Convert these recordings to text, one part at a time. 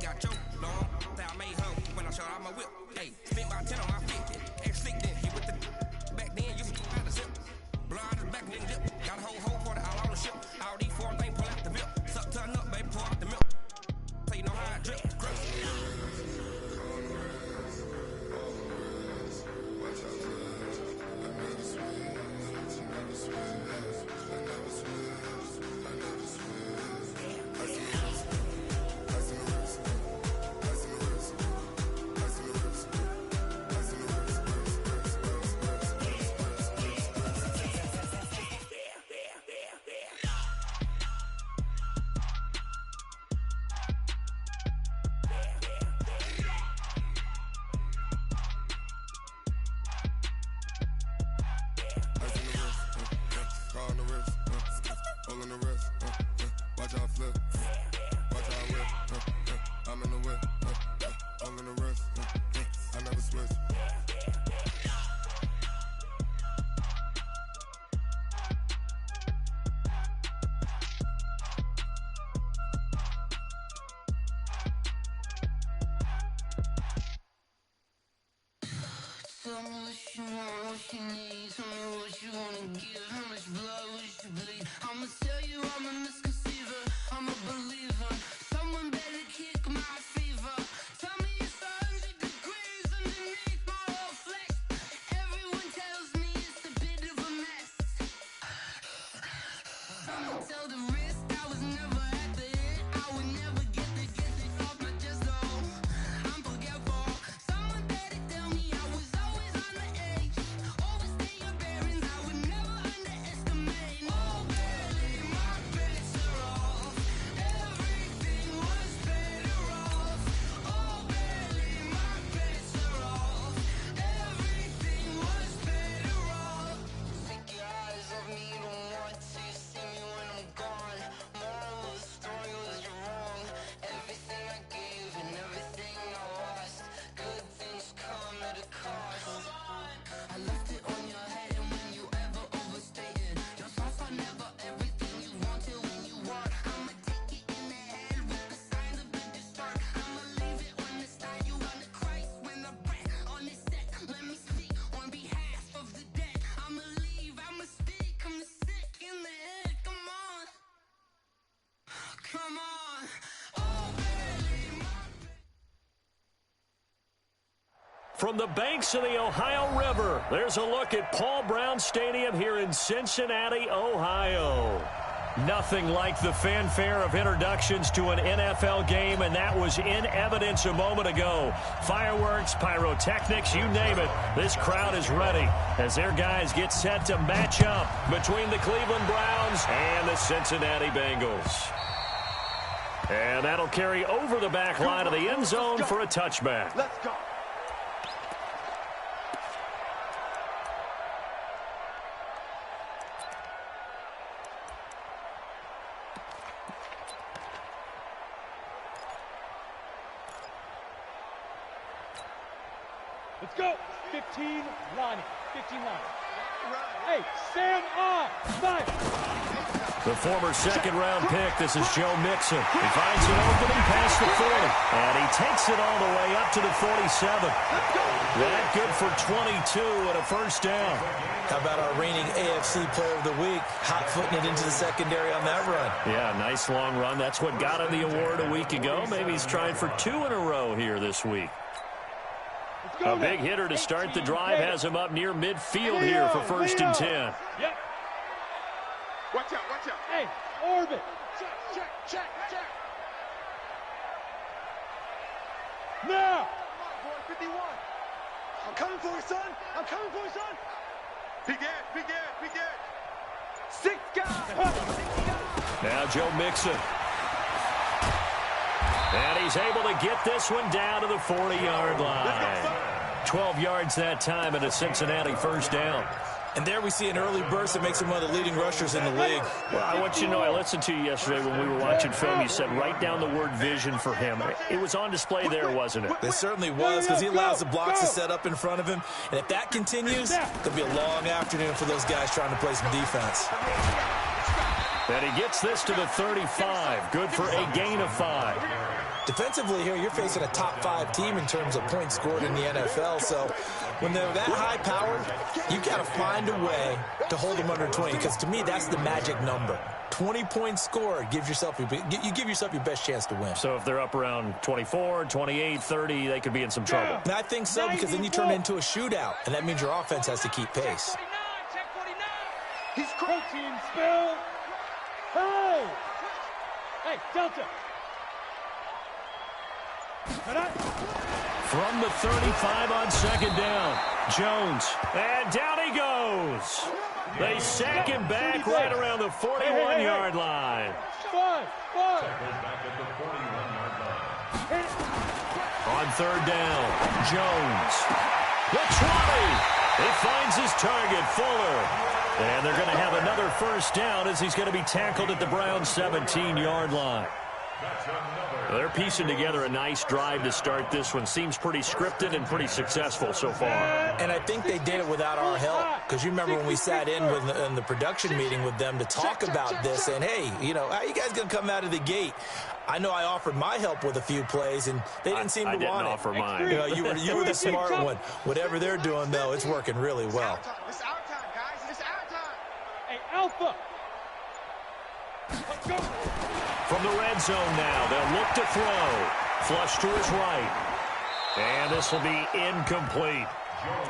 got your long. Say I made her when I showed out my whip. Hey, spent about 10 on my 50. Ex-slick then hit with the back then you used to out the zip. Blow out the back and then dip. Got a whole for the all on the ship. All these four things pull out the whip. Suck turn up, baby, pour out the milk. So you know how I drip. Grip. Tell me what you want, what you need. Tell me what you wanna give. How much blood would you bleed? I'ma tell you I'm a misconceiver. I'm a believer. Someone better kick my fever. Tell me it's 100 degrees underneath my whole flesh. Everyone tells me it's a bit of a mess. Someone tell the risk I was never at the end. I would never get this off my chest though. I'm forgetful. Someone better tell me I was always on the edge. Overstay your bearings, I would never underestimate. Oh, barely my bets are off. Everything was better off. Oh, barely my bets are off. Everything was better off. Take your eyes off me, don't want to see me when I'm gone. Moral of the story was you're wrong. Everything I gave and everything I lost. Good things come at a cost. I left it on your head, and when you ever overstay it, your thoughts are never everything you wanted when you want. I'ma take it in the head with the signs of the distort. I'ma leave it on the side. You run the Christ when the breath on the set. Let me speak on behalf of the dead. I'ma leave, I'ma speak. I'm sick in the head. Come on, come on. Oh, barely my. From the banks of the Ohio River, there's a look at Paul Brown Stadium here in Cincinnati, Ohio. Nothing like the fanfare of introductions to an NFL game, and that was in evidence a moment ago. Fireworks, pyrotechnics, you name it. This crowd is ready as their guys get set to match up between the Cleveland Browns and the Cincinnati Bengals. And that'll carry over the back line of the end zone for a touchback. Let's go. Let's go. 15 line. 15 line. Hey, stand on. Nice. The former second-round pick, this is Joe Mixon. He finds an opening past the 40, and he takes it all the way up to the 47. That good for 22 and a first down. How about our reigning AFC Player of the Week, hot-footing it into the secondary on that run? Yeah, nice long run. That's what got him the award a week ago. Maybe he's trying for 2 in a row here this week. A big hitter to start the drive has him up near midfield here for 1st and 10. Yep. Watch out, watch out. Hey, orbit. Check. Now. Boy, 51. I'm coming for you, son. I'm coming for you, son. Big Ed. 6 guys. Now Joe Mixon. And he's able to get this one down to the 40-yard line. 12 yards that time and a Cincinnati first down. And there we see an early burst that makes him one of the leading rushers in the league. Well, I want you to know, I listened to you yesterday when we were watching film. You said write down the word vision for him. It was on display there, wasn't it? It certainly was, because he allows the blocks to set up in front of him. And if that continues, it could be a long afternoon for those guys trying to play some defense. And he gets this to the 35. Good for a gain of 5. Defensively here, you're facing a top 5 team in terms of points scored in the NFL. So when they're that high-powered, you got to find a way to hold them under 20, because to me, that's the magic number. 20 points scored gives yourself you give yourself your best chance to win. So if they're up around 24, 28, 30, they could be in some trouble. And I think so, because then you turn it into a shootout, and that means your offense has to keep pace. He's protein spill. Hey! Hey, Delta. From the 35 on second down, Jones, and down he goes. They sack him back right around the 41-yard line. Five. On third down, Jones. The 20. He finds his target, Fuller. And they're going to have another first down as he's going to be tackled at the Browns' 17-yard line. They're piecing together a nice drive to start this one. Seems pretty scripted and pretty successful so far. And I think they did it without our help, because you remember when we sat in the production meeting with them to talk about this, and hey, you know, how you guys going to come out of the gate? I know I offered my help with a few plays, and they didn't seem to want it. I didn't offer mine. You know, you were the smart one. Whatever they're doing, though, it's working really well. It's our time, guys. It's our time. Hey, Alpha. Let's go. From the red zone now, they'll look to throw. Flush to his right. And this will be incomplete.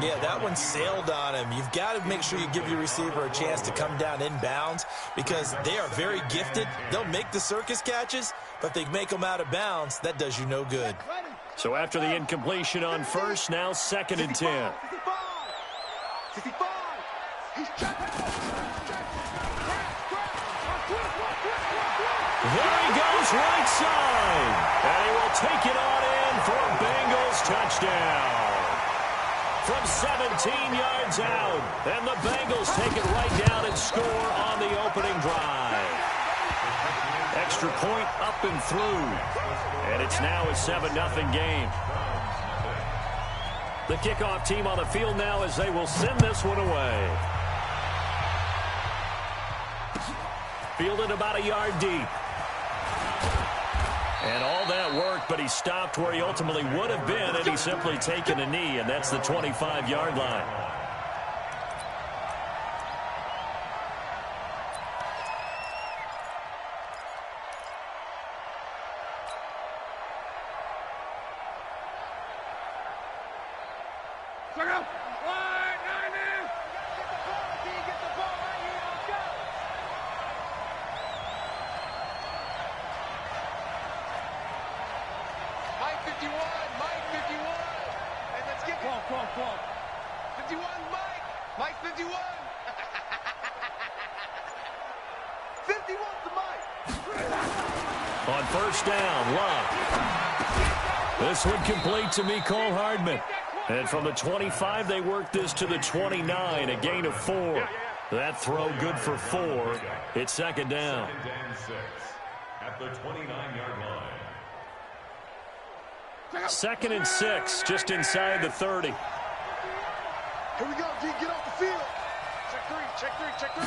Yeah, that one sailed on him. You've got to make sure you give your receiver a chance to come down inbounds, because they are very gifted. They'll make the circus catches, but if they make them out of bounds, that does you no good. So after the incompletion on first, now 2nd and 10. 55. He's There he goes, right side. And he will take it on in for a Bengals touchdown. From 17 yards out. And the Bengals take it right down and score on the opening drive. Extra point up and through. And it's now a 7-0 game. The kickoff team on the field now as they will send this one away. Fielded about a yard deep. And all that work, but he stopped where he ultimately would have been, and he's simply taken a knee, and that's the 25-yard line. On first down, Love. This one complete to Mecole Hardman. And from the 25, they work this to the 29, a gain of 4. That throw good for 4. It's 2nd down. At the 29-yard line. 2nd and 6, just inside the 30. Here we go, D. Get off the field. Check three.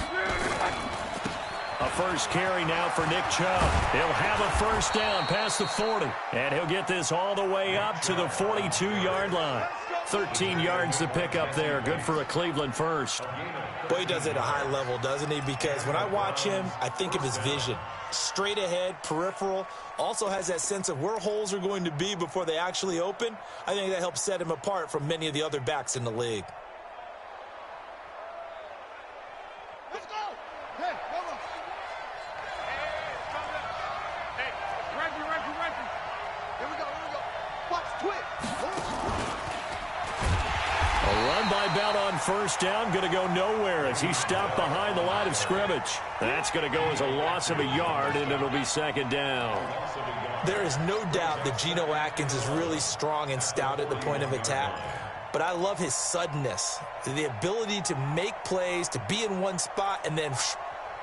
A first carry now for Nick Chubb. He'll have a first down past the 40. And he'll get this all the way up to the 42-yard line. 13 yards to pick up there. Good for a Cleveland first. Boy, he does it at a high level, doesn't he? Because when I watch him, I think of his vision. Straight ahead, peripheral. Also has that sense of where holes are going to be before they actually open. I think that helps set him apart from many of the other backs in the league. First down, going to go nowhere as he stopped behind the line of scrimmage. That's going to go as a loss of a yard, and it'll be 2nd down. There is no doubt that Geno Atkins is really strong and stout at the point of attack, but I love his suddenness, the ability to make plays, to be in one spot, and then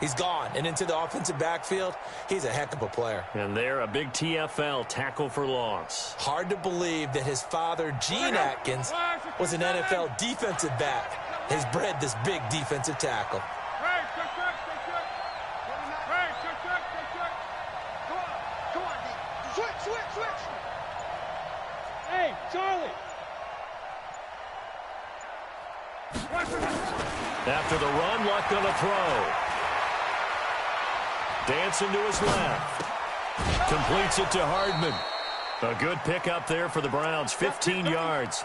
he's gone and into the offensive backfield. He's a heck of a player. And there, a big TFL, tackle for loss. Hard to believe that his father, Gene Atkins, was an NFL defensive back. Has bred this big defensive tackle. Come on, D. Switch. switch. Hey, Charlie. After the run, Luck on a throw. Dancing to his left. Completes it to Hardman. A good pickup there for the Browns, 15 yards.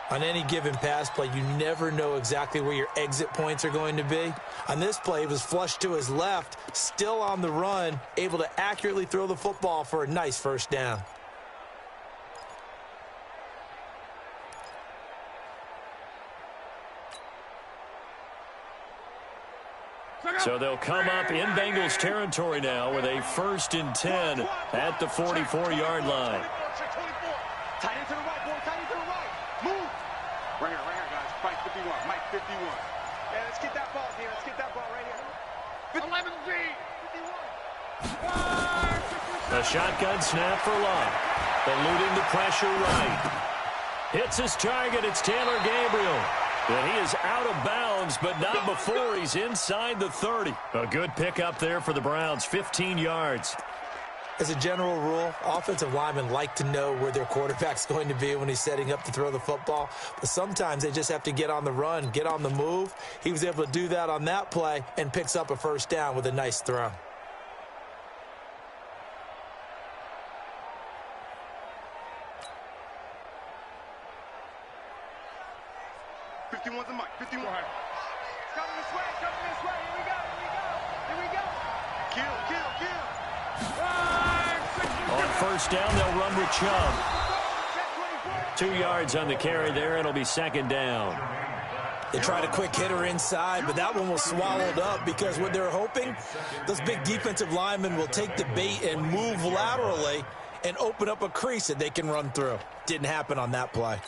On any given pass play, you never know exactly where your exit points are going to be. On this play, he was flushed to his left, still on the run, able to accurately throw the football for a nice first down. So they'll come up in Bengals territory now with a 1st and 10 at the 44-yard line. Tight end to the right, boy. Tight end to the right. Move. Right here, guys. Mike 51. Mike 51. Yeah, let's get that ball here. Let's get that ball right here. 11 Z. 51. A shotgun snap for Luck. Eluding the pressure right. Hits his target. It's Taylor Gabriel. And he is out of bounds, but not before he's inside the 30. A good pickup there for the Browns, 15 yards. As a general rule, offensive linemen like to know where their quarterback's going to be when he's setting up to throw the football. But sometimes they just have to get on the run, get on the move. He was able to do that on that play and picks up a first down with a nice throw. The mic. 51. It's coming this way. Here we go. Kill. On first down, they'll run with Chubb. 2 yards on the carry there. It'll be 2nd down. They tried a quick hitter inside, but that one was swallowed up because what they're hoping, those big defensive linemen will take the bait and move laterally and open up a crease that they can run through. Didn't happen on that play.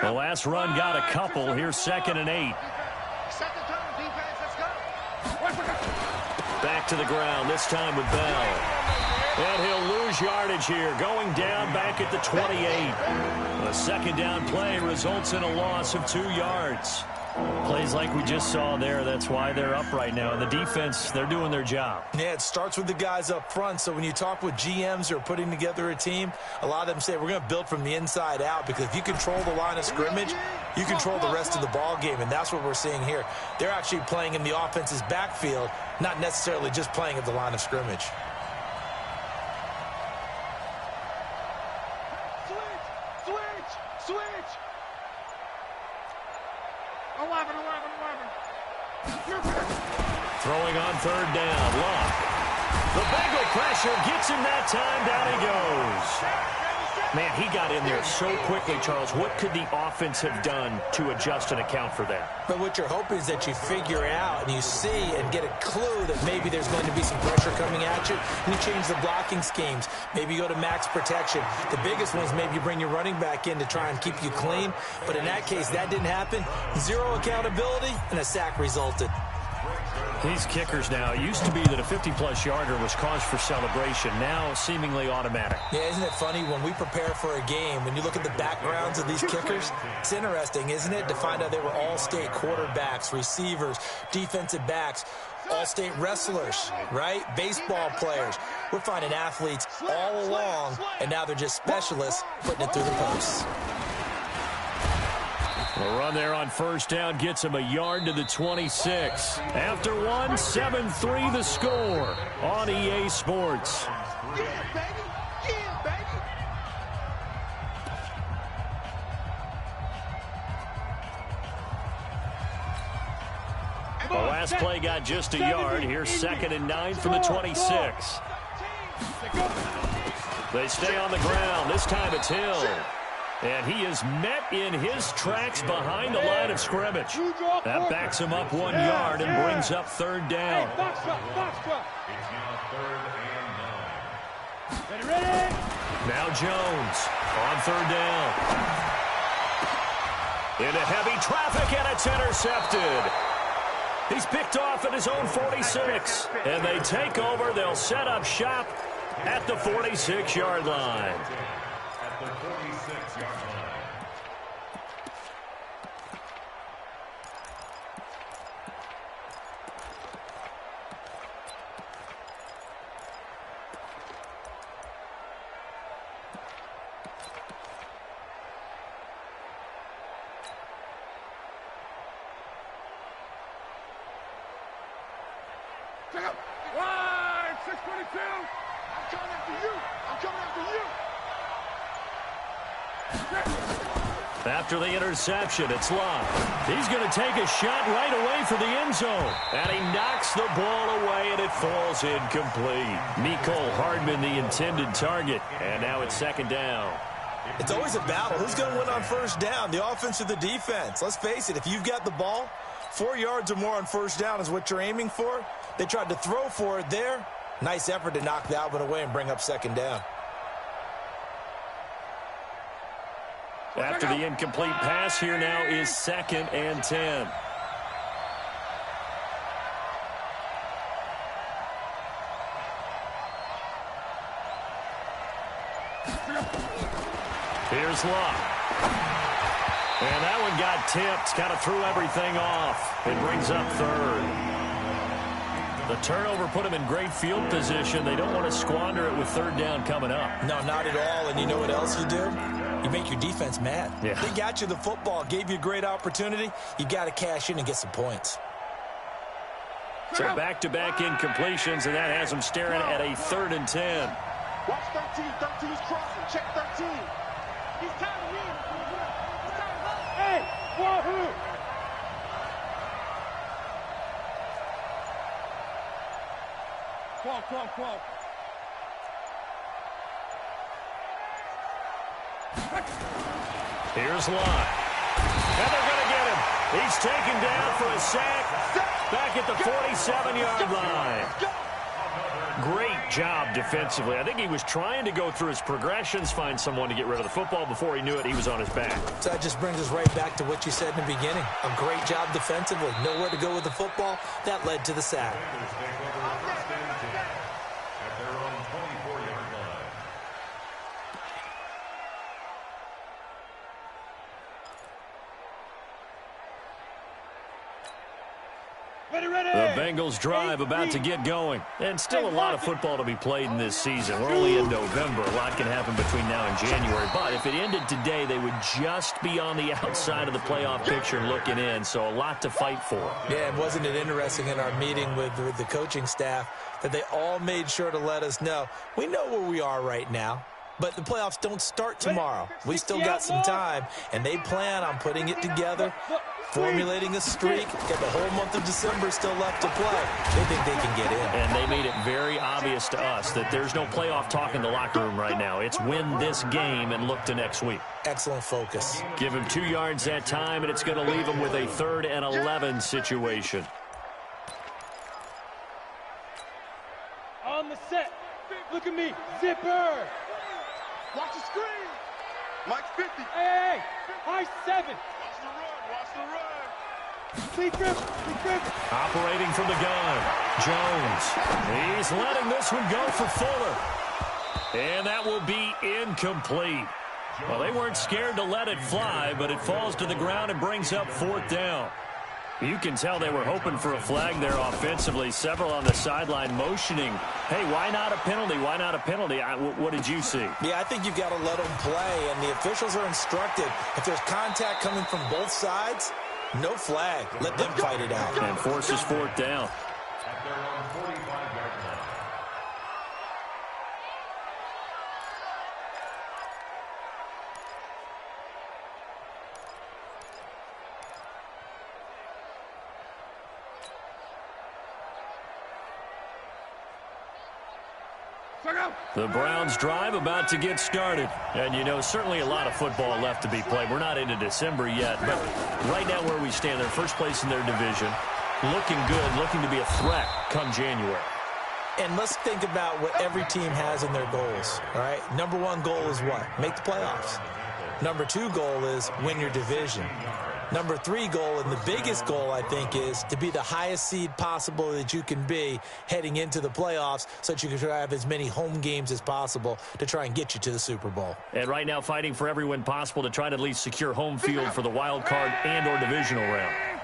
The last run got a couple. Here's 2nd and 8. Set the tone, defense. Let's go. Back to the ground, this time with Bell. And he'll lose yardage here, going down back at the 28. A 2nd down play results in a loss of 2 yards. Plays like we just saw there, that's why they're up right now. And the defense, they're doing their job. Yeah, it starts with the guys up front. So when you talk with GMs who are putting together a team, a lot of them say we're going to build from the inside out, because if you control the line of scrimmage, you control the rest of the ball game. And that's what we're seeing here. They're actually playing in the offense's backfield, not necessarily just playing at the line of scrimmage. Switch. 11. Throwing on 3rd down, Luck. The Bengal pressure gets him that time, down he goes. Man, he got in there so quickly, Charles. What could the offense have done to adjust and account for that? But what you're hoping is that you figure out and you see and get a clue that maybe there's going to be some pressure coming at you, and you change the blocking schemes. Maybe you go to max protection. The biggest one is maybe you bring your running back in to try and keep you clean. But in that case, that didn't happen. 0 accountability, and a sack resulted. These kickers now, it used to be that a 50-plus yarder was cause for celebration, now seemingly automatic. Yeah, isn't it funny when we prepare for a game, when you look at the backgrounds of these kickers, it's interesting, isn't it, to find out they were all-state quarterbacks, receivers, defensive backs, all-state wrestlers, right? Baseball players. We're finding athletes all along, and now they're just specialists putting it through the posts. The run there on first down gets him a yard to the 26. After one, 7-3 the score on EA Sports. Yeah, baby. The last play got just a yard. Here's 2nd and 9 from the 26. They stay on the ground. This time it's Hill. And he is met in his tracks behind the line of scrimmage. That backs him up 1 yard and brings up 3rd down. Box truck. It's now 3rd and 9. Ready? Now Jones on 3rd down. Into heavy traffic, and it's intercepted. He's picked off at his own 46. And they take over. They'll set up shop at the 46-yard line. At the 46-yard line. Wide, 622. I'm coming after you. I'm coming after you. After the interception, it's Locke. He's going to take a shot right away for the end zone. And he knocks the ball away, and it falls incomplete. Mecole Hardman, the intended target. And now it's second down. It's always a battle. Who's going to win on first down, the offense or the defense? Let's face it, if you've got the ball, 4 yards or more on first down is what you're aiming for. They tried to throw for it there. Nice effort to knock that one away and bring up second down. After the incomplete pass, here now is 2nd and 10. Here's Locke. And that one got tipped, kind of threw everything off. It brings up 3rd. The turnover put them in great field position. They don't want to squander it with 3rd down coming up. No, not at all. And you know what else you do? You make your defense mad. Yeah. They got you the football, gave you a great opportunity. You got to cash in and get some points. So back-to-back incompletions, and that has them staring at a 3rd and 10. Watch 13. 13's crossing. Check 13. He's timing me. Hey, wahoo! Clock. Here's Locke. And they're going to get him. He's taken down for a sack back at the 47-yard line. Great job defensively. I think he was trying to go through his progressions, find someone to get rid of the football. Before he knew it, he was on his back. So that just brings us right back to what you said in the beginning. A great job defensively. Nowhere to go with the football. That led to the sack. The Bengals drive about to get going. And still a lot of football to be played in this season. We're only in November. A lot can happen between now and January. But if it ended today, they would just be on the outside of the playoff picture looking in. So a lot to fight for. Yeah, and wasn't it interesting in our meeting with the coaching staff that they all made sure to let us know, we know where we are right now. But the playoffs don't start tomorrow. We still got some time, and they plan on putting it together, formulating a streak, and the whole month of December still left to play. They think they can get in. And they made it very obvious to us that there's no playoff talk in the locker room right now. It's win this game and look to next week. Excellent focus. Give him 2 yards that time, and it's going to leave him with a 3rd and 11 situation. On the set. Look at me. Zipper. Watch the screen. Mike's 50. Hey. High 7. Watch the run. Clean grip. Operating from the gun, Jones. He's letting this one go for Fuller. And that will be incomplete. Well, they weren't scared to let it fly, but it falls to the ground and brings up 4th down. You can tell they were hoping for a flag there offensively. Several on the sideline motioning, hey, why not a penalty? Why not a penalty? What did you see? Yeah, I think you've got to let them play, and the officials are instructed. If there's contact coming from both sides, no flag. Let them fight it out. And forces 4th down. At their own 45-yard line. The Browns drive about to get started. And, you know, certainly a lot of football left to be played. We're not into December yet, but right now where we stand, they're first place in their division. Looking good, looking to be a threat come January. And let's think about what every team has in their goals, all right? Number 1 goal is what? Make the playoffs. Number 2 goal is win your division. Number 3 goal, and the biggest goal, I think, is to be the highest seed possible that you can be heading into the playoffs so that you can have as many home games as possible to try and get you to the Super Bowl. And right now fighting for every win possible to try to at least secure home field for the wild card and or divisional round.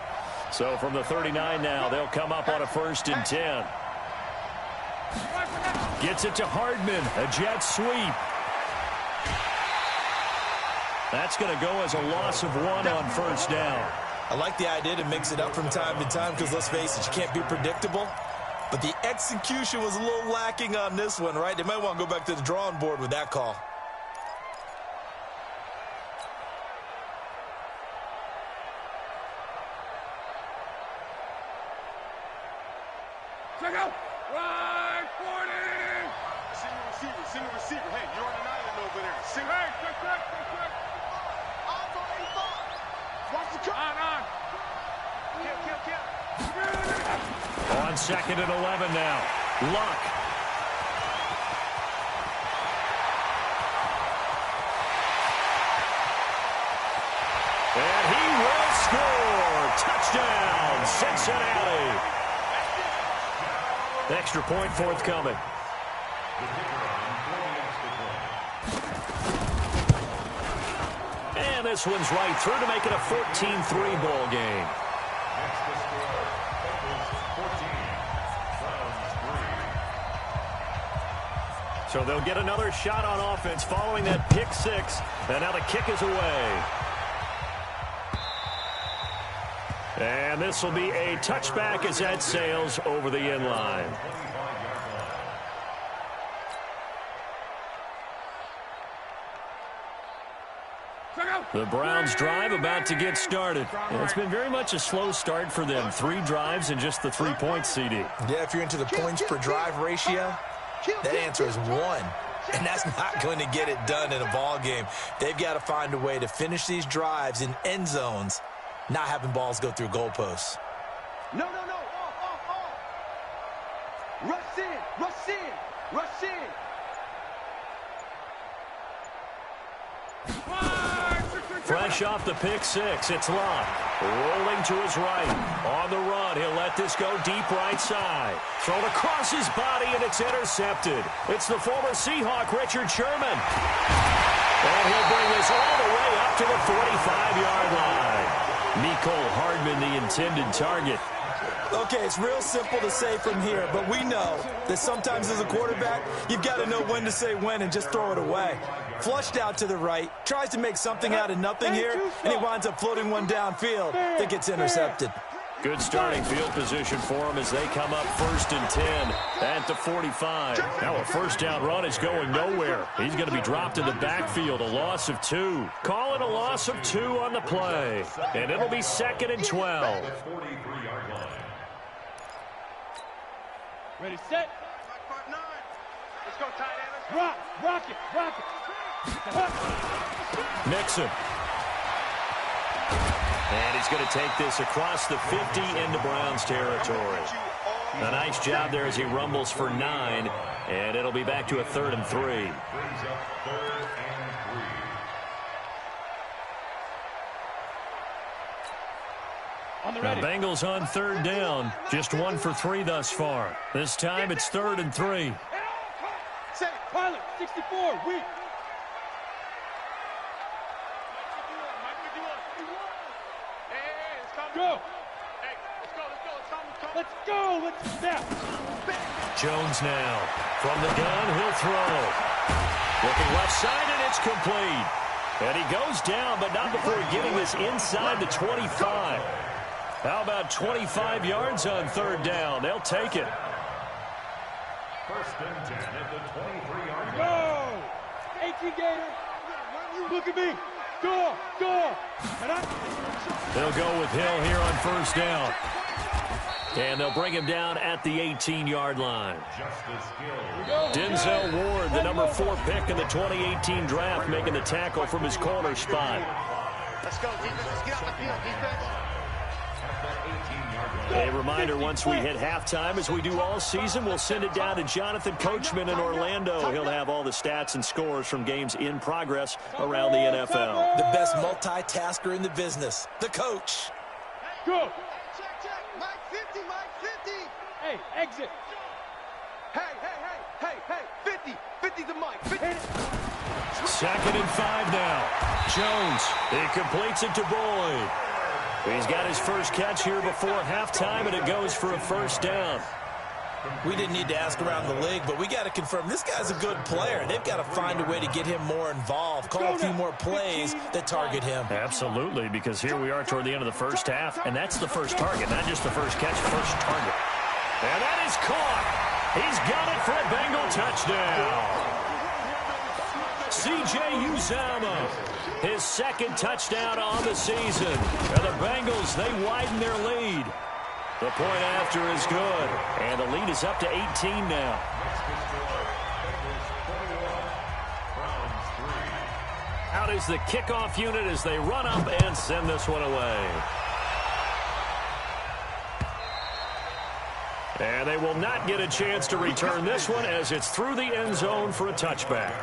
So from the 39 now, they'll come up on a 1st and 10. Gets it to Hardman, a jet sweep. That's going to go as a loss of 1 on 1st down. I like the idea to mix it up from time to time because, let's face it, you can't be predictable. But the execution was a little lacking on this one, right? They might want to go back to the drawing board with that call. Check out. Right, 40. Single receiver. Hey, you're on an island over there. Hey, check. On 85. Watch the cut. On. Kill. On 2nd and 11 now. Luck. And he will score. Touchdown, Cincinnati. Extra point forthcoming. And this one's right through to make it a 14-3 ball game. So they'll get another shot on offense following that pick six. And now the kick is away. And this will be a touchback as that sails over the end line. The Browns drive about to get started. And it's been very much a slow start for them. 3 drives and just the 3 points, CD. Yeah, if you're into the points per drive ratio, that answer is 1. And that's not going to get it done in a ball game. They've got to find a way to finish these drives in end zones, not having balls go through goalposts. No. Rush in. Fresh off the pick six, it's Luck. Rolling to his right. On the run, he'll let this go deep right side. Thrown across his body, and it's intercepted. It's the former Seahawk, Richard Sherman. And he'll bring this all the way up to the 45-yard line. Mecole Hardman, the intended target. Okay, it's real simple to say from here, but we know that sometimes as a quarterback, you've got to know when to say when and just throw it away. Flushed out to the right, tries to make something out of nothing here, and he winds up floating one downfield that gets intercepted. Good starting field position for him as they come up 1st and 10 at the 45. Now a first down run is going nowhere. He's going to be dropped in the backfield, a loss of 2. Call it a loss of 2 on the play. And it'll be 2nd and 12. Ready, set. Let's go, tight end. Rock it. Mixon. And he's going to take this across the 50 into Browns territory. A nice job there as he rumbles for 9. And it'll be back to a 3rd and 3. Brings up 3rd and 3. On the Now ready. Bengals on 3rd down. Just 1 for 3 thus far. This time it's 3rd and 3. Say, pilot, 64, weak. Go. Let's go. Let's snap. Jones now. From the gun, he'll throw. Looking left side, and it's complete. And he goes down, but not before getting this inside the 25. How about 25 yards on 3rd down? They'll take it. 1st and 10 at the 23-yard line. Go. 18 Gator. Look at me. Go. They'll go with Hill here on 1st down. And they'll bring him down at the 18-yard line. Denzel Ward, the number 4 pick in the 2018 draft, making the tackle from his corner spot. Let's go, defense. Let's get on the field, defense. A reminder, once we hit halftime, as we do all season, we'll send it down to Jonathan Coachman in Orlando. He'll have all the stats and scores from games in progress around the NFL. The best multitasker in the business, the coach. Go. Check. Mike 50. Hey, exit. Hey. 50 to Mike. 50. 2nd and 5 now. Jones, he completes it to Boyd. He's got his first catch here before halftime, and it goes for a 1st down. We didn't need to ask around the league, but we got to confirm this guy's a good player. They've got to find a way to get him more involved, call a few more plays that target him. Absolutely, because here we are toward the end of the first half, and that's the first target, not just the first catch, first target. And that is is caught. He's got it for a Bengal touchdown. C.J. Uzomah, his second touchdown on the season. And the Bengals, they widen their lead. The point after is good, and the lead is up to 18 now. Out is the kickoff unit as they run up and send this one away. And they will not get a chance to return this one as it's through the end zone for a touchback.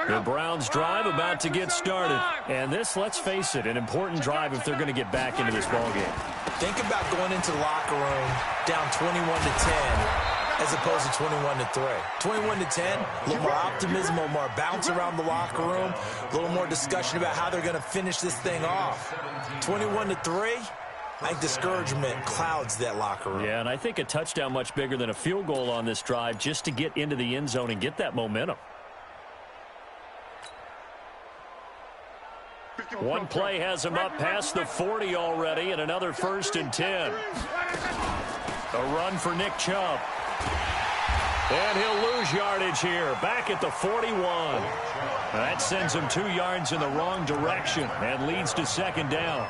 The Browns drive about to get started. And this, let's face it, an important drive if they're going to get back into this ballgame. Think about going into the locker room down 21-10 as opposed to 21-3. 21-10, a little more optimism, a little more bounce around the locker room, a little more discussion about how they're going to finish this thing off. 21-3, I think discouragement clouds that locker room. Yeah, and I think a touchdown much bigger than a field goal on this drive just to get into the end zone and get that momentum. One play has him up past the 40 already, and another 1st and 10. A run for Nick Chubb. And he'll lose yardage here, back at the 41. That sends him 2 yards in the wrong direction and leads to 2nd down.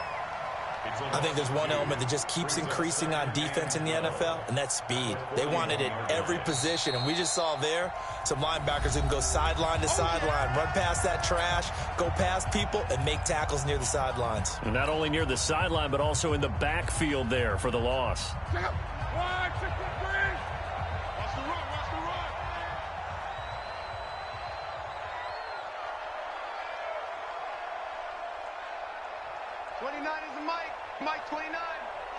I think there's one element that just keeps increasing on defense in the NFL, and that's speed. They want it at every position, and we just saw there some linebackers who can go sideline to sideline, run past that trash, go past people, and make tackles near the sidelines. And not only near the sideline, but also in the backfield there for the loss. Watch the run, watch the run. 29 is the Mike 29.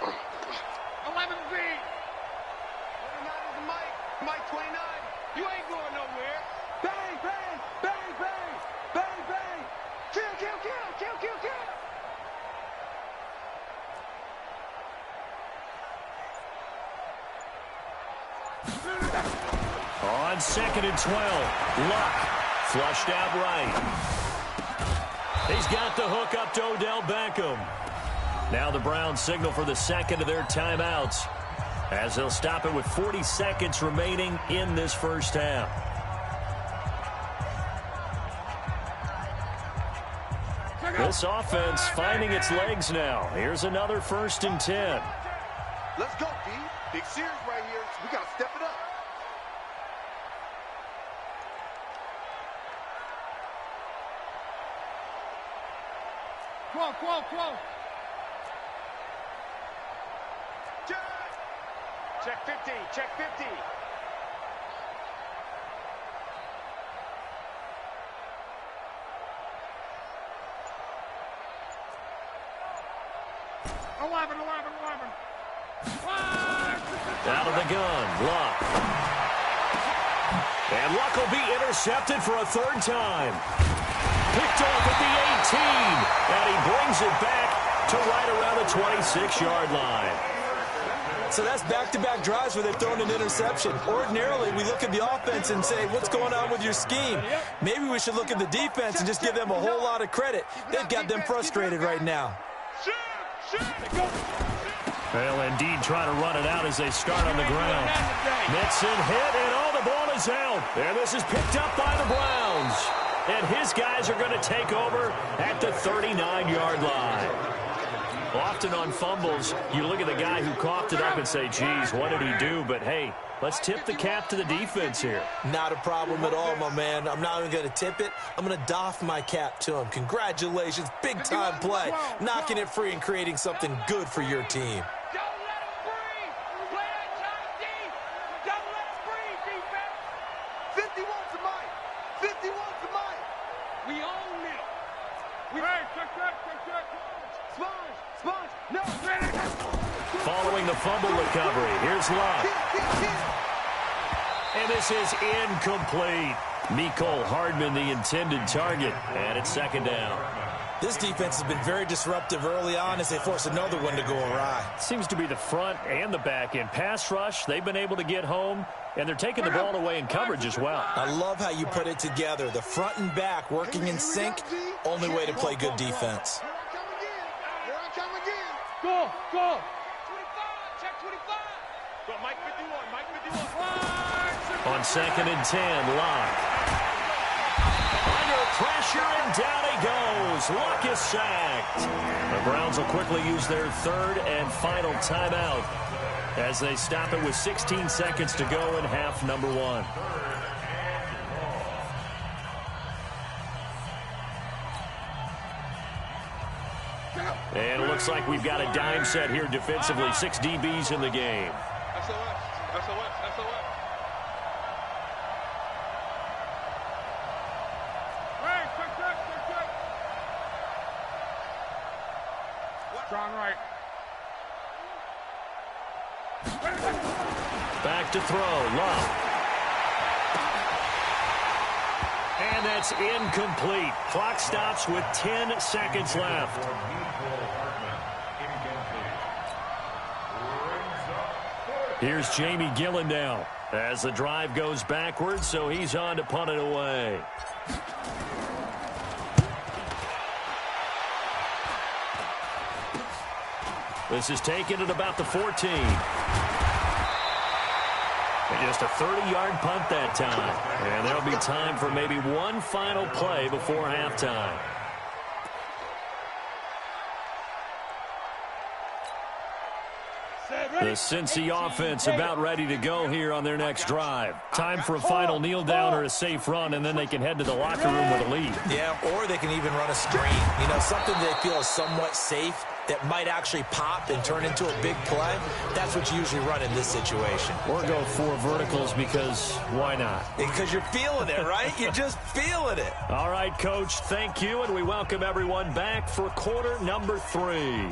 11 B. 29 is the Mike 29. You ain't going nowhere. Bang, bang, bang, bang, bang, bang. Kill. On 2nd and 12, Luck flushed out right. He's got the hook up to Odell Beckham. Now the Browns signal for the second of their timeouts as they'll stop it with 40 seconds remaining in this first half. This offense finding its legs now. Here's another 1st and 10. Let's go, D. Big series right here. We got to step it up. Close. Check 50. Out of the gun, Luck. And Luck will be intercepted for a 3rd time. Picked off at the 18, and he brings it back to right around the 26-yard line. So that's back-to-back drives where they've thrown an interception. Ordinarily, we look at the offense and say, what's going on with your scheme? Maybe we should look at the defense and just give them a whole lot of credit. They've got them frustrated right now. They'll indeed try to run it out as they start on the ground. Mixon hit, and the ball is out. And this is picked up by the Browns. And his guys are going to take over at the 39-yard line. Often on fumbles, you look at the guy who coughed it up and say, geez, what did he do? But, hey, let's tip the cap to the defense here. Not a problem at all, my man. I'm not even going to tip it. I'm going to doff my cap to him. Congratulations. Big-time play. Knocking it free and creating something good for your team. Don't let him breathe. Play that tight D. Don't let him breathe, defense. 51 to Mike. 51 to Mike. We own it. Check. Sponge. No. Following the fumble recovery, here's Luck. And this is incomplete. Mecole Hardman, the intended target, and it's 2nd down. This defense has been very disruptive early on as they force another one to go awry. Seems to be the front and the back end. Pass rush, they've been able to get home, and they're taking the ball away in coverage as well. I love how you put it together. The front and back working in sync, only way to play good defense. Go, go. 25, check 25. Go, Mike 51, Mike 51. On 2nd and 10, Locke. Under pressure, and down he goes. Luck is sacked. The Browns will quickly use their 3rd and final timeout as they stop it with 16 seconds to go in half number 1. And it looks like we've got a dime set here defensively. 6 DBs in the game. Strong right. Back to throw. Love. And that's incomplete. Clock stops with 10 seconds left. Here's Jamie Gillen now as the drive goes backwards, so he's on to punt it away. This is taken at about the 14. And just a 30-yard punt that time. And there'll be time for maybe one final play before halftime. The Cincy offense about ready to go here on their next drive. Time for a final kneel down or a safe run, and then they can head to the locker room with a lead. Yeah, or they can even run a screen. You know, something they feel is somewhat safe that might actually pop and turn into a big play. That's what you usually run in this situation. Or go 4 verticals because why not? Because you're feeling it, right? You're just feeling it. All right, Coach, thank you, and we welcome everyone back for quarter number 3.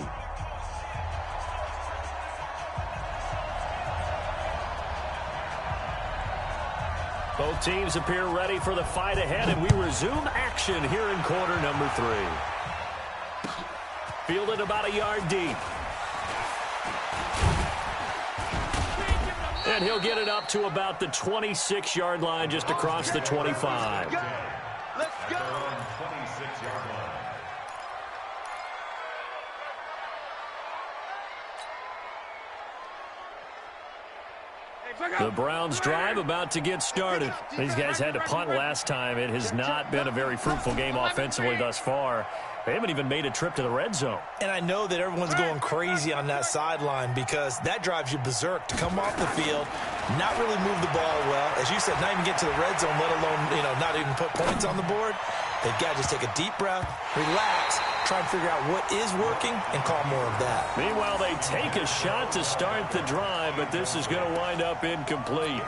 Both teams appear ready for the fight ahead, and we resume action here in quarter number 3. Fielded about a yard deep. And he'll get it up to about the 26-yard line, just across the 25. Let's go. 26-yard line. The Browns drive about to get started. These guys had to punt last time. It has not been a very fruitful game offensively thus far. They haven't even made a trip to the red zone. And I know that everyone's going crazy on that sideline because that drives you berserk to come off the field, not really move the ball well. As you said, not even get to the red zone, let alone, not even put points on the board. They've got to just take a deep breath, relax, try and figure out what is working, and call more of that. Meanwhile, they take a shot to start the drive, but this is going to wind up incomplete.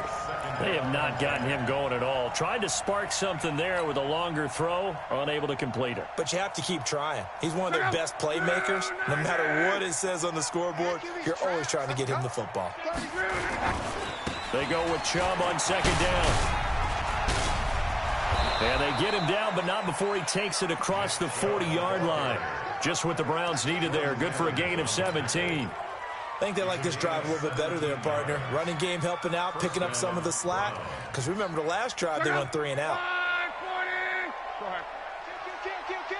They have not gotten him going at all. Tried to spark something there with a longer throw, unable to complete it. But you have to keep trying. He's one of their best playmakers. No matter what it says on the scoreboard, you're always trying to get him the football. They go with Chubb on 2nd down. And they get him down, but not before he takes it across the 40-yard line. Just what the Browns needed there. Good for a gain of 17. I think they like this drive a little bit better there, partner. Running game helping out, picking up some of the slack. Because remember the last drive, they went 3 and out. Go ahead. Kill.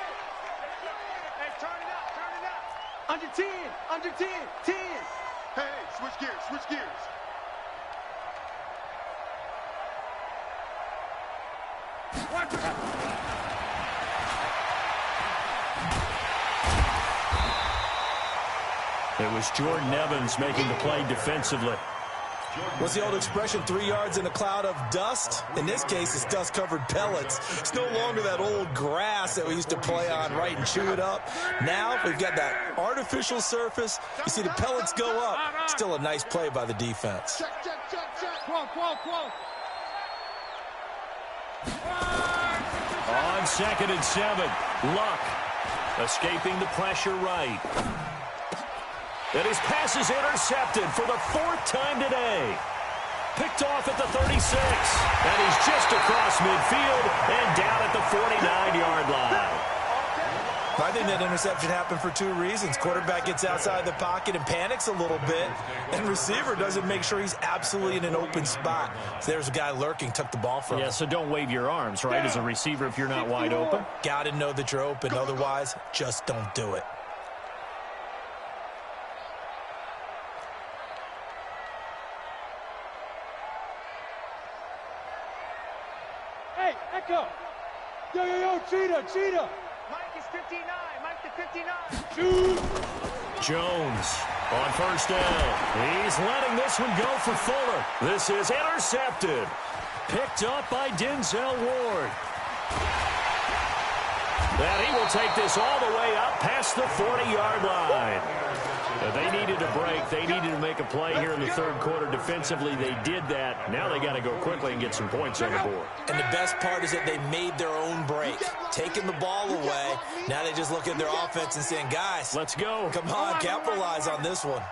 Hey, turn it up. Under 10, under 10, 10. Hey, switch gears. It was Jordan Evans making the play defensively. What's the old expression, 3 yards in a cloud of dust? In this case, it's dust-covered pellets. It's no longer that old grass that we used to play on, right, and chew it up. Now we've got that artificial surface. You see the pellets go up. Still a nice play by the defense. Check. Quote. On 2nd and 7, Luck escaping the pressure right. And his pass is intercepted for the 4th time today. Picked off at the 36. And he's just across midfield and down at the 49-yard line. I think that interception happened for two reasons. Quarterback gets outside the pocket and panics a little bit, and receiver doesn't make sure he's absolutely in an open spot. So there's a guy lurking, took the ball from him. Yeah, so don't wave your arms, right, as a receiver if you're not wide open. Got to know that you're open. Otherwise, just don't do it. Hey, Echo. Yo, Cheetah. Mike is 59. Mike to 59. Shoot. Jones on first down. He's letting this one go for Fuller. This is intercepted. Picked up by Denzel Ward. And he will take this all the way up past the 40-yard line. They needed a break. They needed to make a play here in the third quarter. Defensively, they did that. Now they got to go quickly and get some points on the board. And the best part is that they made their own break, taking the ball away. Now they just look at their offense and saying, guys, let's go. Come on, capitalize on this one.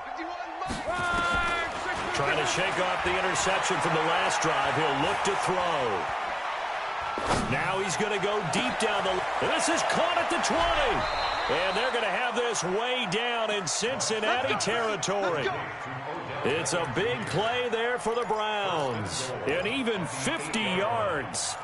Trying to shake off the interception from the last drive. He'll look to throw. Now he's going to go deep down the... This is caught at the 20. And they're going to have this way down in Cincinnati territory. It's a big play there for the Browns. And even 50 yards.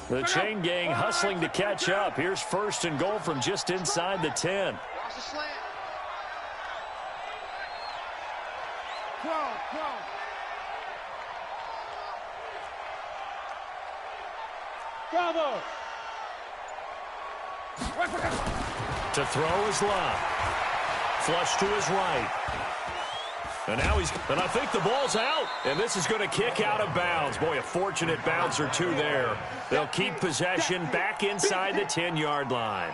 The chain gang hustling to catch up. Here's first and goal from just inside the 10. Watch the slant. Bravo. To throw is Love. Flush to his right. And now and I think the ball's out. And this is going to kick out of bounds. Boy, a fortunate bounce or two there. They'll keep possession back inside the 10-yard line.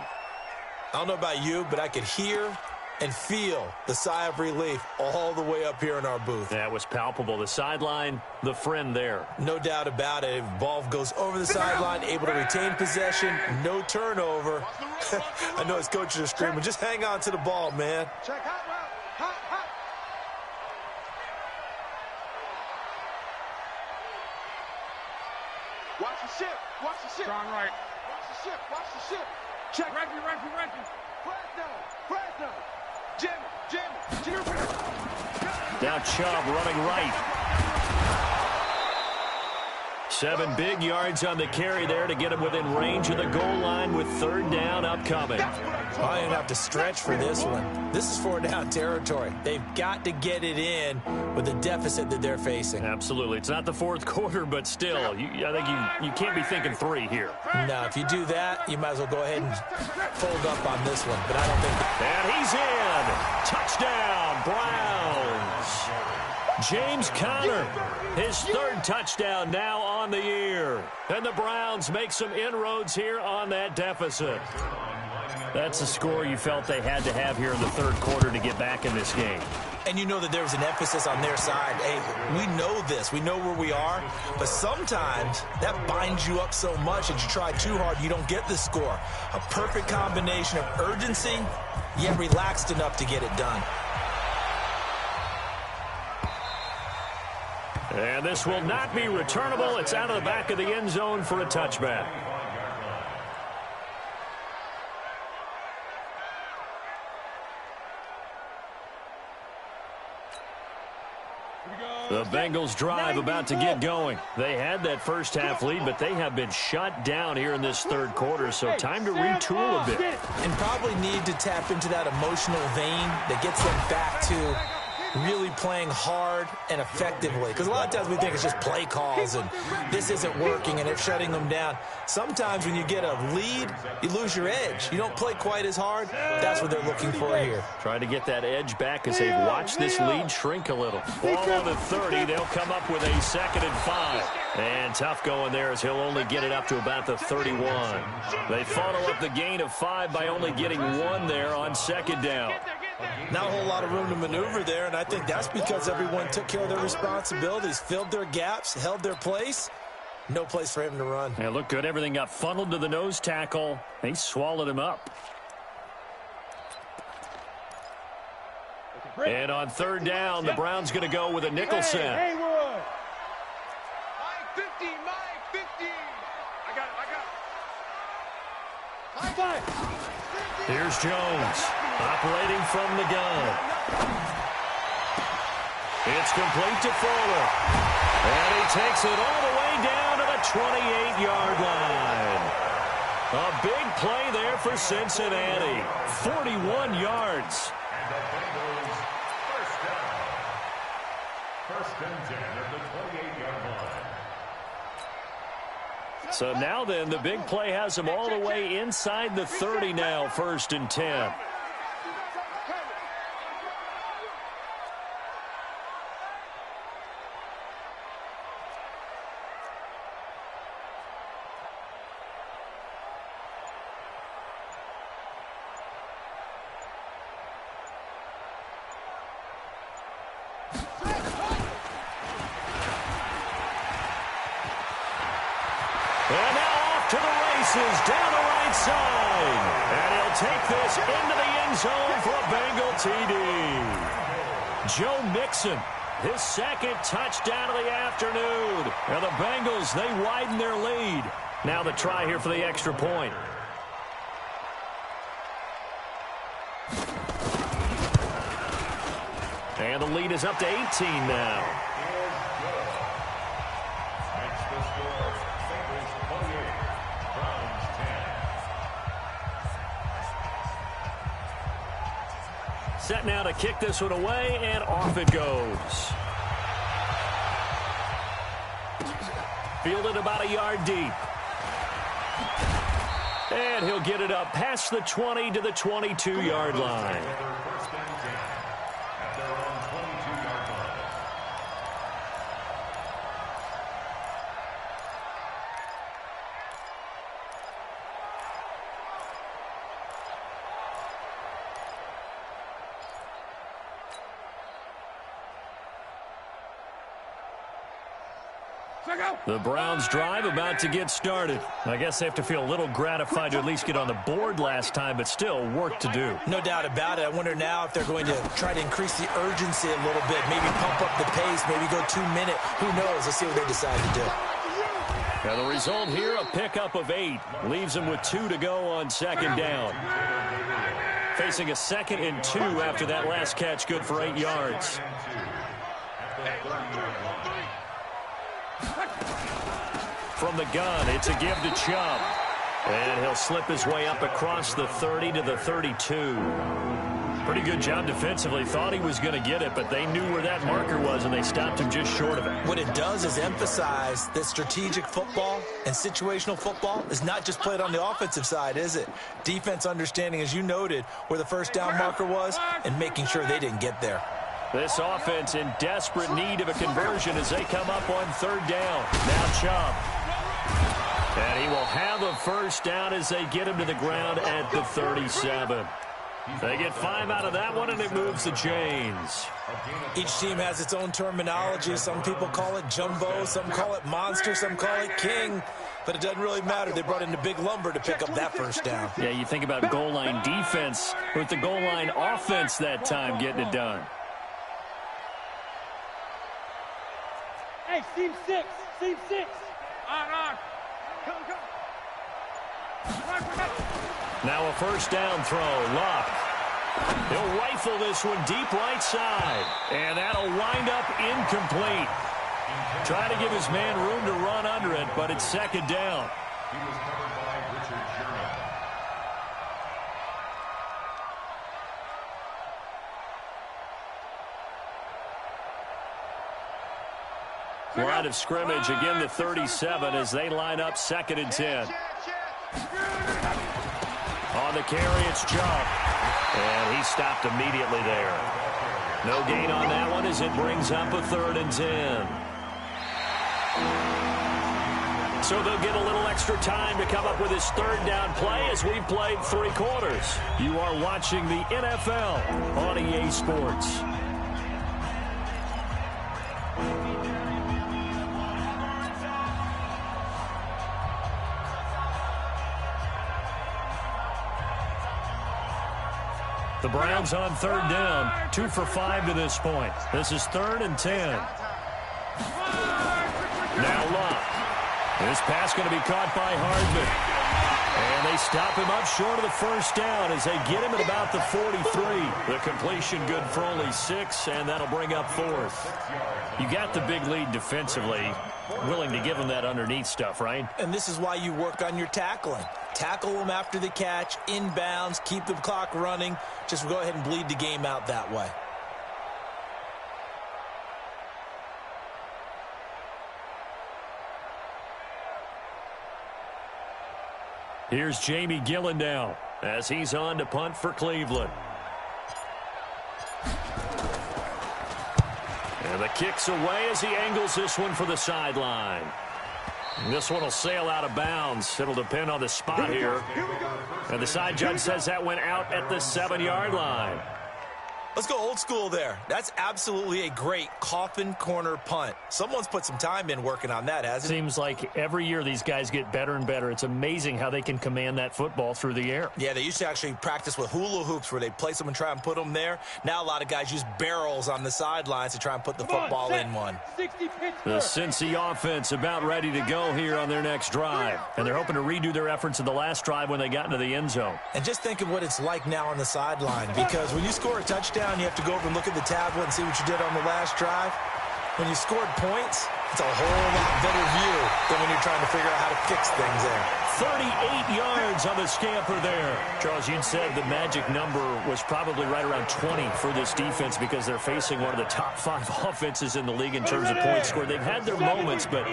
I don't know about you, but I could hear and feel the sigh of relief all the way up here in our booth. That was palpable. The sideline, the friend there. No doubt about it. Ball goes over the sideline, able to retain possession, no turnover. I know his coaches are screaming, just hang on to the ball, man. Check hot route. Hot. Watch the ship. Strong right. Watch the ship. Check. Reggie. Fresno. Jim. Now Chubb running right. 7 big yards on the carry there to get him within range of the goal line with third down upcoming. I didn't have to stretch for this one. This is 4-down territory. They've got to get it in with the deficit that they're facing. Absolutely. It's not the fourth quarter, but still, I think you can't be thinking 3 here. No, if you do that, you might as well go ahead and fold up on this one. But I don't think... And he's in. Touchdown, Browns. James Conner, his third touchdown now on the year. And the Browns make some inroads here on that deficit. That's a score you felt they had to have here in the third quarter to get back in this game. And you know that there was an emphasis on their side. Hey, we know this. We know where we are. But sometimes that binds you up so much that you try too hard, you don't get the score. A perfect combination of urgency, yet relaxed enough to get it done. And this will not be returnable. It's out of the back of the end zone for a touchback. The Bengals drive about to get going. They had that first half lead, but they have been shut down here in this third quarter, so time to retool a bit. And probably need to tap into that emotional vein that gets them back to really playing hard and effectively. Because a lot of times we think it's just play calls and this isn't working and it's shutting them down. Sometimes when you get a lead, you lose your edge. You don't play quite as hard. That's what they're looking for here. Trying to get that edge back as they watch this lead shrink a little. Ball on the 30. They'll come up with a 2nd and 5. And tough going there as he'll only get it up to about the 31. They follow up the gain of 5 by only getting 1 there on 2nd down. Not a whole lot of room to maneuver there, and I think that's because everyone took care of their responsibilities, filled their gaps, held their place. No place for him to run. Yeah, looked good. Everything got funneled to the nose tackle. They swallowed him up. And on third down, the Browns going to go with a nickel set. Haywood. Mike 50, Mike 50. I got it. Five. Here's Jones, operating from the gun. It's complete to Fuller. And he takes it all the way down to the 28-yard line. A big play there for Cincinnati. 41 yards. And the Bengals first down. First and 10 at the 28-yard line. So now then, the big play has them all the way inside the 30 now, first and 10. And now off to the races, down the right side. And he'll take this into the end zone for a Bengal TD. Joe Mixon, his second touchdown of the afternoon. And the Bengals, they widen their lead. Now the try here for the extra point. And the lead is up to 18 now. Makes the score. Bengals 28, Browns 10. Set now to kick this one away, and off it goes. Fielded about a yard deep. And he'll get it up past the 20 to the 22-yard line. First and 10 at their own 22-yard line. The Browns drive about to get started. I guess they have to feel a little gratified to at least get on the board last time, but still work to do. No doubt about it. I wonder now if they're going to try to increase the urgency a little bit, maybe pump up the pace, maybe go 2 minute. Who knows? Let's see what they decide to do. Now the result here, a pickup of 8. Leaves them with 2 to go on second down. Facing a 2nd and 2 after that last catch, good for 8 yards. From the gun, it's a give to Chubb. And he'll slip his way up across the 30 to the 32. Pretty good job defensively. Thought he was going to get it, but they knew where that marker was, and they stopped him just short of it. What it does is emphasize that strategic football and situational football is not just played on the offensive side, is it? Defense understanding, as you noted, where the first down marker was and making sure they didn't get there. This offense in desperate need of a conversion as they come up on third down. Now Chubb. And he will have a first down as they get him to the ground at the 37. They get 5 out of that one, and it moves the chains. Each team has its own terminology. Some people call it jumbo, some call it monster, some call it king. But it doesn't really matter. They brought in the big lumber to pick up that first down. Yeah, you think about goal line defense with the goal line offense that time getting it done. Hey, seam 6. Seam 6. On. Come. Now a first down throw. Luck. He'll rifle this one deep right side. And that'll wind up incomplete. Trying to give his man room to run under it, but it's second down. He was covered by Richard Sherman. Line of scrimmage, again the 37 as they line up 2nd and 10. On the carry, it's Chubb. And he stopped immediately there. No gain on that one as it brings up a 3rd and 10. So they'll get a little extra time to come up with his 3rd down play as we've played 3 quarters. You are watching the NFL on EA Sports. The Browns on third down, 2 for 5 to this point. This is 3rd and 10. Now Love. This pass going to be caught by Hardman. And they stop him up short of the first down as they get him at about the 43. The completion good for only 6, and that'll bring up 4th. You got the big lead defensively, willing to give them that underneath stuff, right? And this is why you work on your tackling. Tackle them after the catch, inbounds, keep the clock running. Just go ahead and bleed the game out that way. Here's Jamie Gillen now as he's on to punt for Cleveland. And the kick's away as he angles this one for the sideline. This one will sail out of bounds. It'll depend on the spot here. And the side judge says that went out at the 7-yard line. Let's go old school there. That's absolutely a great coffin corner punt. Someone's put some time in working on that, hasn't it? Seems like every year these guys get better and better. It's amazing how they can command that football through the air. Yeah, they used to actually practice with hula hoops where they place them and try and put them there. Now a lot of guys use barrels on the sidelines to try and put the football in one. The Cincy offense about ready to go here on their next drive. And they're hoping to redo their efforts in the last drive when they got into the end zone. And just think of what it's like now on the sideline, because when you score a touchdown, you have to go over and look at the tablet and see what you did on the last drive. When you scored points, it's a whole lot better view than when you're trying to figure out how to fix things there. 38 yards on the scamper there. Charles, you'd said the magic number was probably right around 20 for this defense because they're facing one of the top 5 offenses in the league in terms of points scored. They've had their moments, but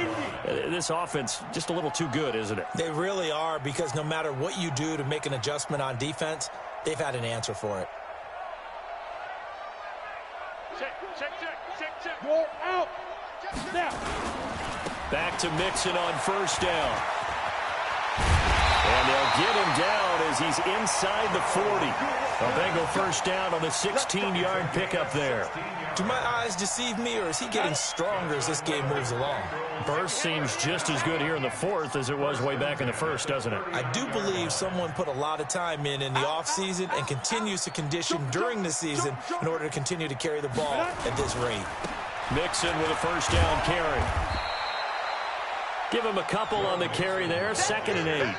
this offense just a little too good, isn't it? They really are, because no matter what you do to make an adjustment on defense, they've had an answer for it. You're out. Now. Back to Mixon on first down. And they'll get him down as he's inside the 40. A Bengal first down on the 16-yard pickup there. Do my eyes deceive me, or is he getting stronger as this game moves along? Burst seems just as good here in the 4th as it was way back in the 1st, doesn't it? I do believe someone put a lot of time in the offseason and continues to condition during the season in order to continue to carry the ball at this rate. Mixon with a first down carry. Give him a couple on the carry there, 2nd and 8.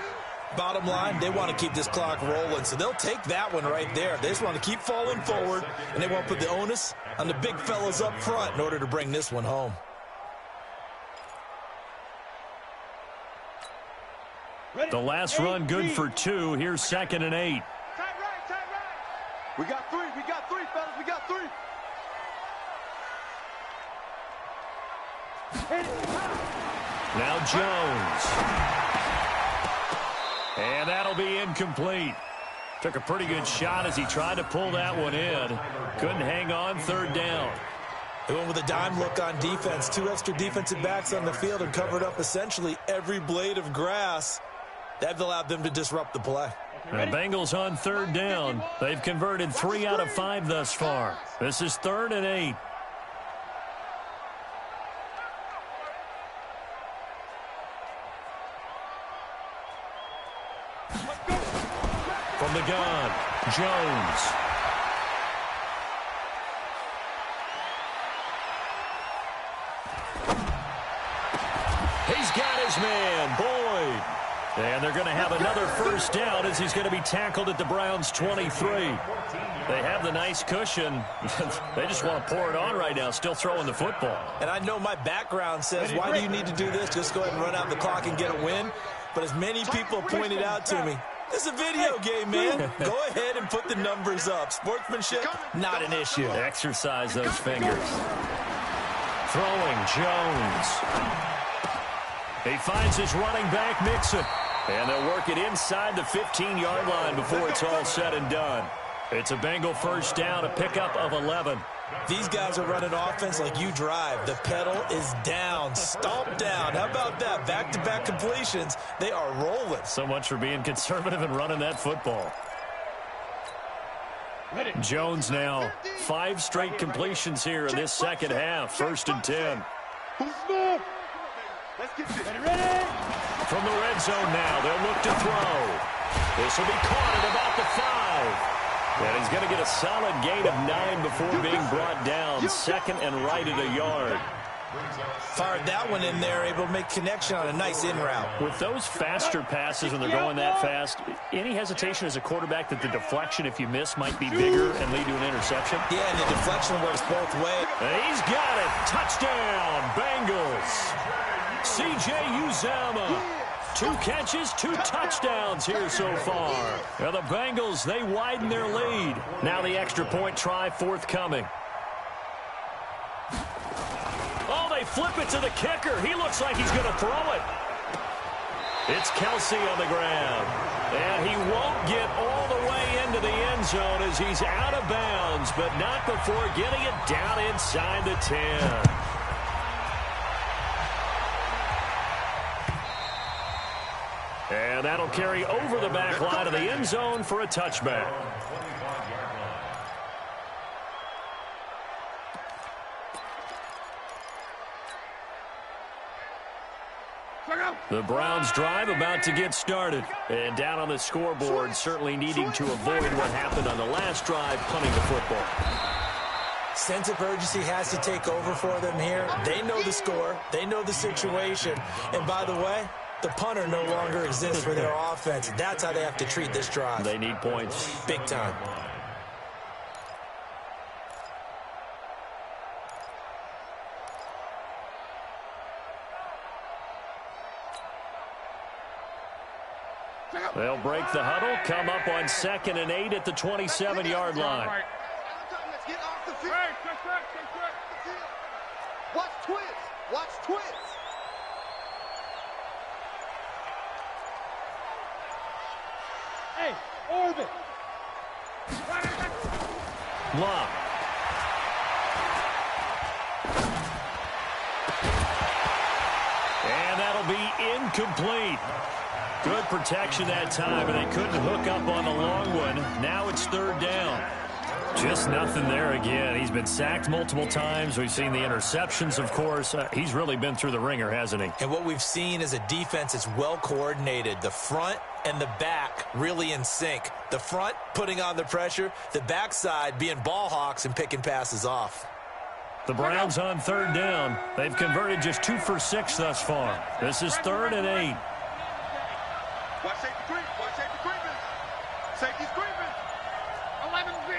Bottom line, they want to keep this clock rolling, so they'll take that one right there. They just want to keep falling forward, and they want to put the onus on the big fellas up front in order to bring this one home. The last run good for 2. Here's 2nd and 8. Tight right. We got 3, fellas, we got 3. Now Jones. And that'll be incomplete. Took a pretty good shot as he tried to pull that one in. Couldn't hang on, 3rd down. They went with a dime look on defense. 2 extra defensive backs on the field and covered up essentially every blade of grass. That allowed them to disrupt the play. The Bengals on 3rd down. They've converted 3 out of 5 thus far. This is 3rd and 8. From the gun, Jones. He's got his man, Boyd. And they're going to have another first down as he's going to be tackled at the Browns' 23. They have the nice cushion. They just want to pour it on right now, still throwing the football. And I know my background says, why do you need to do this? Just go ahead and run out the clock and get a win. But as many people pointed out to me, this is a video game, man. Go ahead and put the numbers up. Sportsmanship, not an issue. Exercise those fingers. Throwing, Jones. He finds his running back, Mixon. And they'll work it inside the 15-yard line before it's all said and done. It's a Bengal first down, a pickup of 11. These guys are running offense like you drive. The pedal is down, stomp down. How about that? Back-to-back completions. They are rolling. So much for being conservative and running that football. Jones now 5 straight completions here in this second half. 1st and 10. From the red zone now, they'll look to throw. This will be caught at about the 5. And he's going to get a solid gain of 9 before being brought down. Second and right at a yard. Fired that one in there, able to make connection on a nice in route. With those faster passes when they're going that fast, any hesitation as a quarterback that the deflection, if you miss, might be bigger and lead to an interception? Yeah, and the deflection works both ways. And he's got it. Touchdown, Bengals. C.J. Uzomah. 2 catches, 2 touchdowns here so far. Now the Bengals, they widen their lead. Now the extra point try forthcoming. Oh, they flip it to the kicker. He looks like he's going to throw it. It's Kelsey on the ground. And he won't get all the way into the end zone as he's out of bounds, but not before getting it down inside the 10. And that'll carry over the back line of the end zone for a touchback. The Browns drive about to get started. And down on the scoreboard, certainly needing to avoid what happened on the last drive, punting the football. Sense of urgency has to take over for them here. They know the score. They know the situation. And by the way, the punter no longer exists for their offense. That's how they have to treat this drive. They need points. Big time. They'll break the huddle, come up on 2nd and 8 at the 27-yard line. Let's get off the field. Watch twins. Watch twins. Hey, orbit. Lock. And that'll be incomplete. Good protection that time, and they couldn't hook up on the long one. Now it's 3rd down. Just nothing there again. He's been sacked multiple times. We've seen the interceptions, of course. He's really been through the ringer, hasn't he? And what we've seen is a defense that's well coordinated. The front and the back really in sync. The front putting on the pressure, the backside being ball hawks and picking passes off. The Browns on 3rd down. They've converted just 2 for 6 thus far. This is 3rd and 8. Watch safety creep. Watch safety creeping. Safety's creeping. 11B.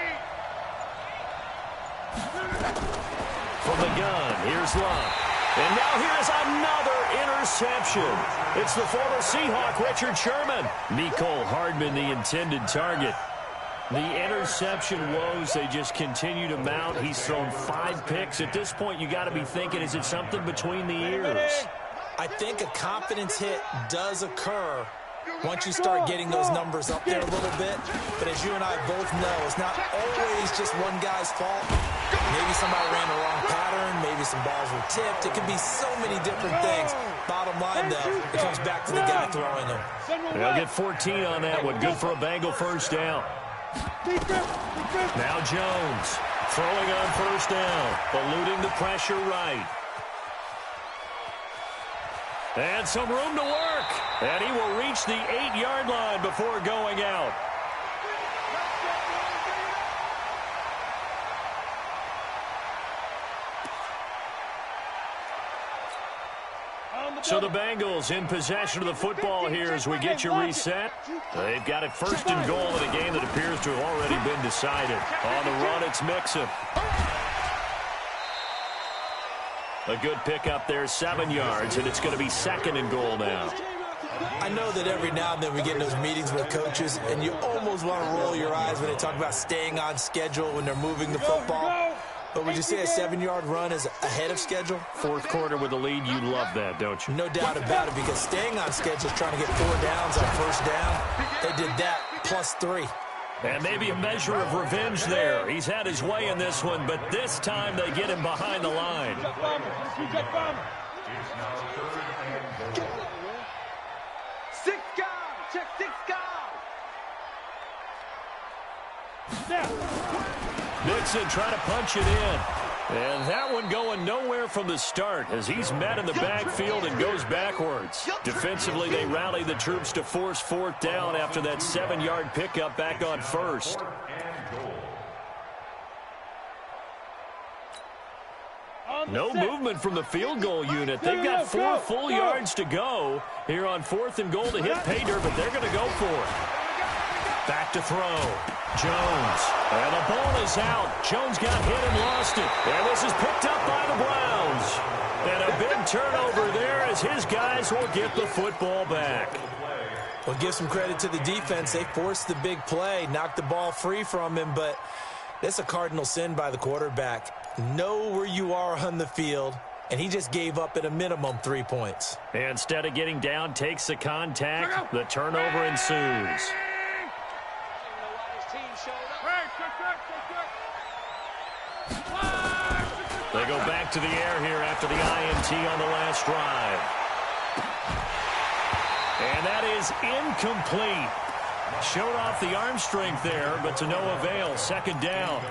From the gun, here's Love. And now here's another interception. It's the former Seahawk, Richard Sherman. Mecole Hardman, the intended target. The interception woes, they just continue to mount. He's thrown 5 picks. At this point, you got to be thinking, is it something between the ears? I think a confidence hit does occur once you start getting those numbers up there a little bit. But as you and I both know, it's not always just one guy's fault. Maybe somebody ran the wrong pattern. Maybe some balls were tipped. It can be so many different things. Bottom line, though, it comes back to the guy throwing them. They'll get 14 on that one. Good for a Bengal 1st down. Now Jones throwing on 1st down. Eluding the pressure right. And some room to work. And he will reach the 8-yard line before going out. So the Bengals in possession of the football here as we get you reset. They've got it 1st and goal in a game that appears to have already been decided. On the run, it's Mixon. A good pickup there, 7 yards, and it's going to be 2nd and goal now. I know that every now and then we get in those meetings with coaches, and you almost want to roll your eyes when they talk about staying on schedule when they're moving the football. But would you say a 7-yard run is ahead of schedule? 4th quarter with a lead, you love that, don't you? No doubt about it, because staying on schedule is trying to get 4 downs on 1st down. They did that plus 3. And maybe a measure of revenge there. He's had his way in this one, but this time they get him behind the line. Six guys. Check 6 guys. Nixon trying to punch it in. And that one going nowhere from the start as he's met in the backfield and goes backwards. Defensively, they rally the troops to force 4th down after that 7-yard pickup back on 1st. No movement from the field goal unit. They've got 4 full yards to go here on 4th and goal to hit pay dirt, but they're going to go for it. Back to throw. Jones. And the ball is out. Jones got hit and lost it. And this is picked up by the Browns. And a big turnover there as his guys will get the football back. Well, give some credit to the defense. They forced the big play, knocked the ball free from him, but that's a cardinal sin by the quarterback. Know where you are on the field, and he just gave up at a minimum 3 points. Instead of getting down, takes the contact. The turnover ensues. They go back to the air here after the INT on the last drive. And that is incomplete. Showed off the arm strength there, but to no avail. 2nd down.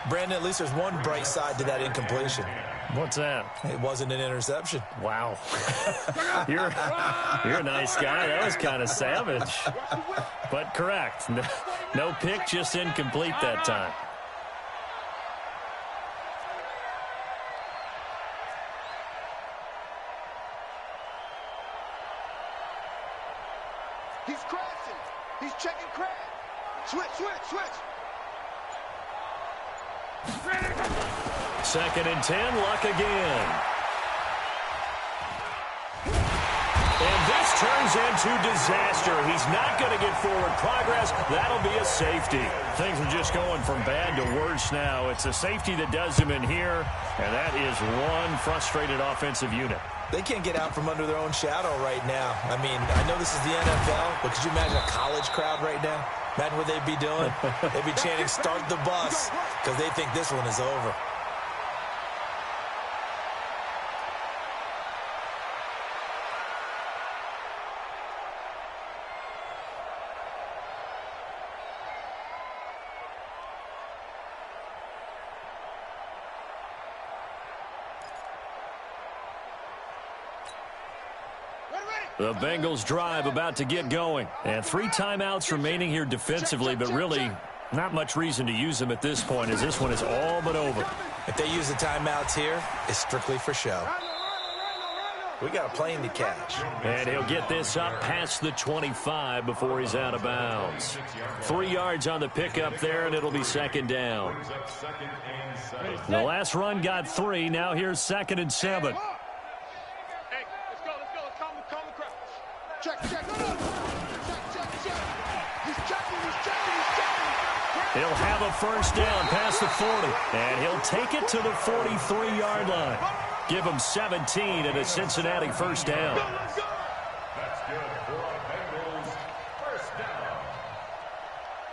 Brandon, at least there's one bright side to that incompletion. What's that? It wasn't an interception. Wow. You're a nice guy. That was kind of savage. But correct. No pick, just incomplete that time. He's crashing. He's checking crash. Switch. 2nd and 10, Luck again. And this turns into disaster. He's not going to get forward progress. That'll be a safety. Things are just going from bad to worse now. It's a safety that does him in here, and that is one frustrated offensive unit. They can't get out from under their own shadow right now. I mean, I know this is the NFL, but could you imagine a college crowd right now? Imagine what they'd be doing. They'd be chanting, "Start the bus," because they think this one is over. The Bengals drive about to get going. And 3 timeouts remaining here defensively, but really not much reason to use them at this point as this one is all but over. If they use the timeouts here, it's strictly for show. We got a plane to catch. And he'll get this up past the 25 before he's out of bounds. 3 yards on the pickup there, and it'll be 2nd down. The last run got 3. Now here's 2nd and 7. Check. He's checking. He'll have a first down past the 40, and he'll take it to the 43-yard line. Give him 17 and a Cincinnati first down. That's good for a Bengals first down.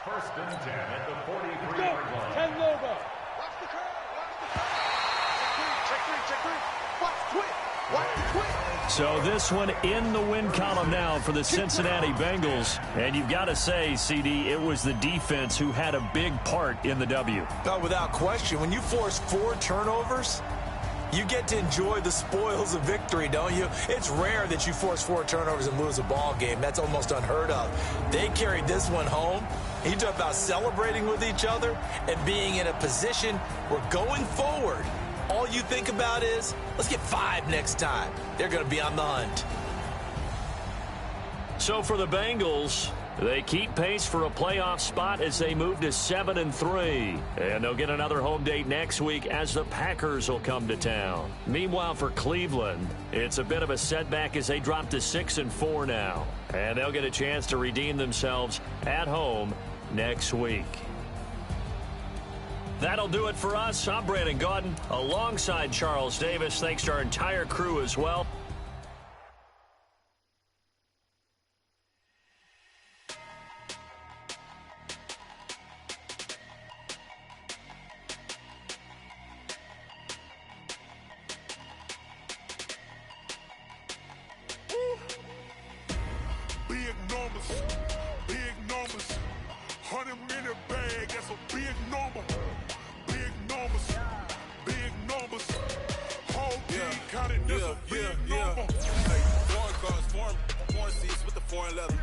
1st and 10 at the 43-yard line. 10 logo. Watch the curve. Check three. Watch the twit. So this one in the win column now for the Cincinnati Bengals. And you've got to say, CD, it was the defense who had a big part in the W. No, without question. When you force 4 turnovers, you get to enjoy the spoils of victory, don't you? It's rare that you force 4 turnovers and lose a ball game. That's almost unheard of. They carried this one home. You talk about celebrating with each other and being in a position where going forward, all you think about is, let's get 5 next time. They're going to be on the hunt. So for the Bengals, they keep pace for a playoff spot as they move to 7-3. And they'll get another home date next week as the Packers will come to town. Meanwhile, for Cleveland, it's a bit of a setback as they drop to 6-4 now. And they'll get a chance to redeem themselves at home next week. That'll do it for us. I'm Brandon Gaudin alongside Charles Davis. Thanks to our entire crew as well. Big numbers, 100-minute bag, that's a big number. Big numbers, whole team counted, that's a big number. Foreign cars, foreign seats with the foreign leather.